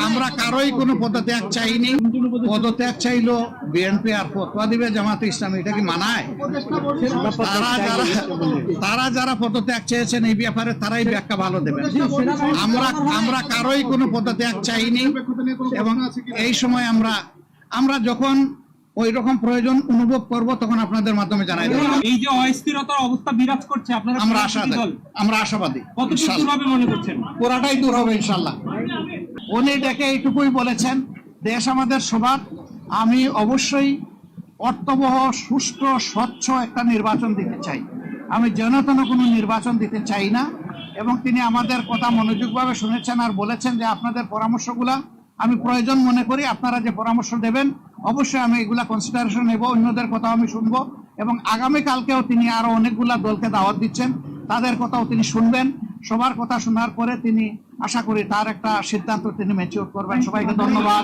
আমরা কারোই কোনো পদত্যাগ চাইনি। পদত্যাগ চাইলো বিএনপি আর ফতোয়া দিবে জামাতে ইসলামী, এটা কি মানায়? তারা যারা পদত্যাগ চেয়েছেন এই ব্যাপারে তারাই ব্যাখ্যা ভালো দেবেন। আমরা কারোই কোনো পদত্যাগ চাইনি এবং এই সময় আমরা যখন ওই রকম প্রয়োজন অনুভব করব তখন আপনাদের মাধ্যমে জানাই দেব। এই যে অস্থিরতার অবস্থা বিরাজ করছে, আপনারা আমরা আশাবাদী কতটুকু দূর হবে মনে করছেন? পুরাটাই দূর হবে ইনশাআল্লাহ। উনি ডেকে এইটুকুই বলেছেন, দেশ আমাদের সবার, আমি অবশ্যই অর্থবহ সুষ্ঠু স্বচ্ছ একটা নির্বাচন দিতে চাই, আমি যেন তেন কোনো নির্বাচন দিতে চাই না। এবং তিনি আমাদের কথা মনোযোগভাবে শুনেছেন আর বলেছেন যে আপনাদের পরামর্শগুলা আমি প্রয়োজন মনে করি, আপনারা যে পরামর্শ দেবেন অবশ্যই আমি এগুলা কনসিডারেশন নেব, অন্যদের কথাও আমি শুনবো। এবং আগামীকালকেও তিনি আরো অনেকগুলা দলকে দাওয়াত দিচ্ছেন, তাদের কথাও তিনি শুনবেন। সবার কথা শোনার পরে তিনি আশা করি তার একটা সিদ্ধান্ত তিনি ম্যাচিউর করবেন। সবাইকে ধন্যবাদ।